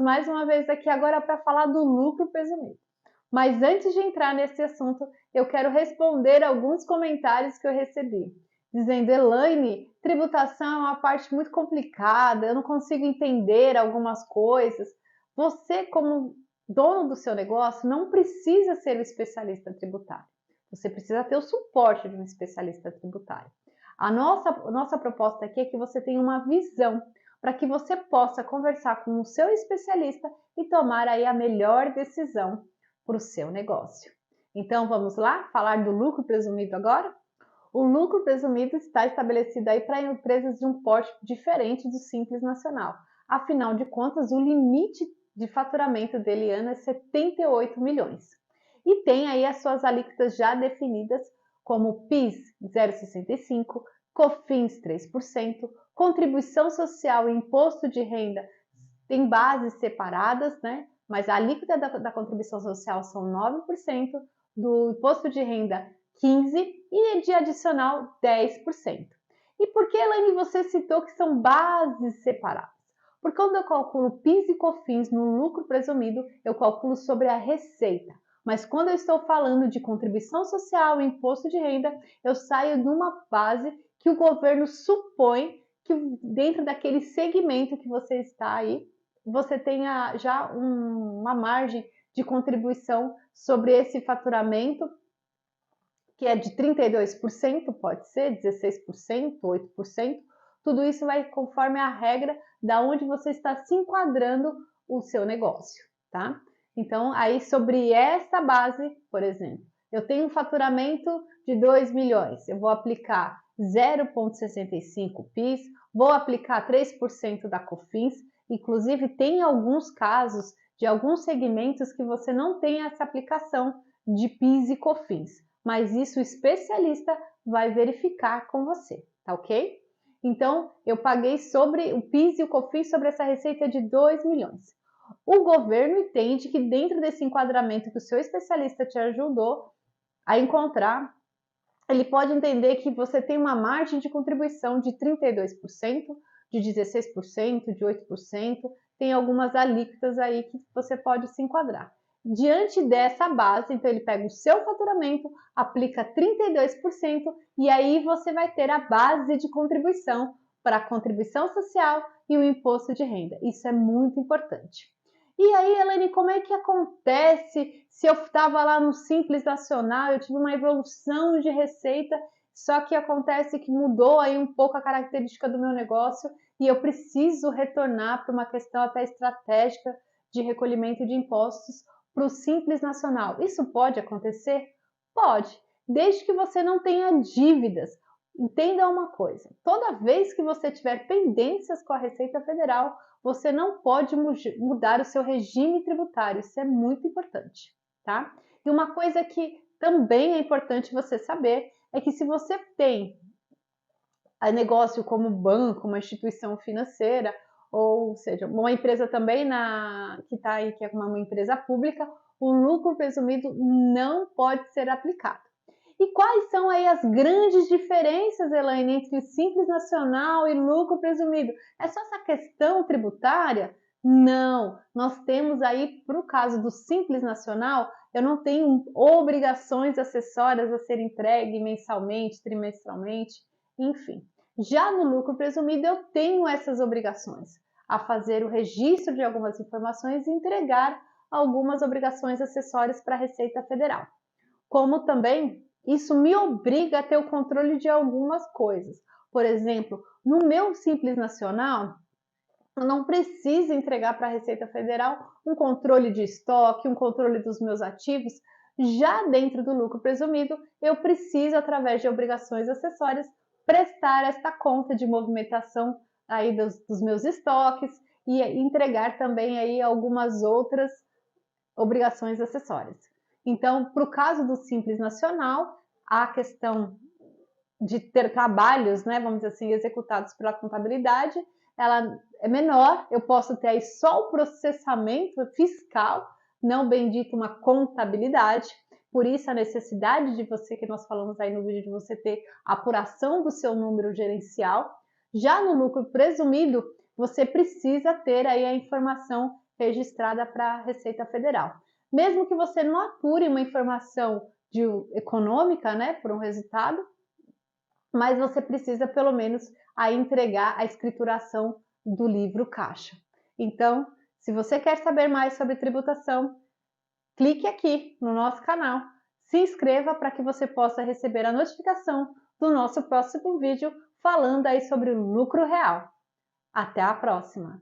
mais uma vez aqui agora para falar do lucro presumido. Mas antes de entrar nesse assunto, eu quero responder alguns comentários que eu recebi, dizendo: Elaine, tributação é uma parte muito complicada, eu não consigo entender algumas coisas. Você, como dono do seu negócio, não precisa ser um especialista tributário. Você precisa ter o suporte de um especialista tributário. A nossa proposta aqui é que você tenha uma visão para que você possa conversar com o seu especialista e tomar aí a melhor decisão para o seu negócio. Então vamos lá falar do lucro presumido agora? O lucro presumido está estabelecido aí para empresas de um porte diferente do Simples Nacional. Afinal de contas, o limite de faturamento dele ano é 78 milhões. E tem aí as suas alíquotas já definidas, como PIS 0,65%, COFINS 3%, contribuição social e imposto de renda tem bases separadas, né? Mas a alíquota da contribuição social são 9%, do imposto de renda 15% e de adicional 10%. E por que, Elaine, você citou que são bases separadas? Porque quando eu calculo PIS e COFINS no lucro presumido, eu calculo sobre a receita. Mas quando eu estou falando de contribuição social e imposto de renda, eu saio de uma base que o governo supõe que dentro daquele segmento que você está aí, você tenha já uma margem de contribuição sobre esse faturamento, que é de 32%, pode ser 16%, 8%. Tudo isso vai conforme a regra da onde você está se enquadrando o seu negócio, tá? Então, aí sobre essa base, por exemplo, eu tenho um faturamento de 2 milhões, eu vou aplicar 0,65 PIS, vou aplicar 3% da COFINS. Inclusive, tem alguns casos de alguns segmentos que você não tem essa aplicação de PIS e COFINS, mas isso o especialista vai verificar com você, tá ok? Então, eu paguei sobre o PIS e o COFINS sobre essa receita de 2 milhões. O governo entende que dentro desse enquadramento que o seu especialista te ajudou a encontrar, ele pode entender que você tem uma margem de contribuição de 32%, de 16%, de 8%, tem algumas alíquotas aí que você pode se enquadrar. Diante dessa base, então ele pega o seu faturamento, aplica 32% e aí você vai ter a base de contribuição para a contribuição social e o imposto de renda. Isso é muito importante. E aí, Elaine, como é que acontece se eu estava lá no Simples Nacional, eu tive uma evolução de receita, só que acontece que mudou aí um pouco a característica do meu negócio e eu preciso retornar para uma questão até estratégica de recolhimento de impostos para o Simples Nacional. Isso pode acontecer? Pode, desde que você não tenha dívidas. Entenda uma coisa, toda vez que você tiver pendências com a Receita Federal, você não pode mudar o seu regime tributário, isso é muito importante, tá? E uma coisa que também é importante você saber é que se você tem negócio como banco, uma instituição financeira, ou seja, uma empresa também que está aí, que é uma empresa pública, o lucro presumido não pode ser aplicado. E quais são aí as grandes diferenças, Elaine, entre Simples Nacional e lucro presumido? É só essa questão tributária? Não, nós temos aí, para o caso do Simples Nacional, eu não tenho obrigações acessórias a ser entregue mensalmente, trimestralmente, enfim. Já no lucro presumido, eu tenho essas obrigações, a fazer o registro de algumas informações e entregar algumas obrigações acessórias para a Receita Federal. Como também isso me obriga a ter o controle de algumas coisas. Por exemplo, no meu Simples Nacional, eu não preciso entregar para a Receita Federal um controle de estoque, um controle dos meus ativos. Já dentro do lucro presumido, eu preciso, através de obrigações acessórias, prestar esta conta de movimentação aí dos meus estoques e entregar também aí algumas outras obrigações acessórias. Então, para o caso do Simples Nacional, a questão de ter trabalhos, né, vamos dizer assim, executados pela contabilidade, ela é menor, eu posso ter aí só o processamento fiscal, não bem dito uma contabilidade, por isso a necessidade de você, que nós falamos aí no vídeo, de você ter a apuração do seu número gerencial. Já no lucro presumido, você precisa ter aí a informação registrada para a Receita Federal. Mesmo que você não apure uma informação econômica, né, por um resultado, mas você precisa pelo menos aí entregar a escrituração do livro caixa. Então, se você quer saber mais sobre tributação, clique aqui no nosso canal, se inscreva para que você possa receber a notificação do nosso próximo vídeo falando aí sobre o lucro real. Até a próxima!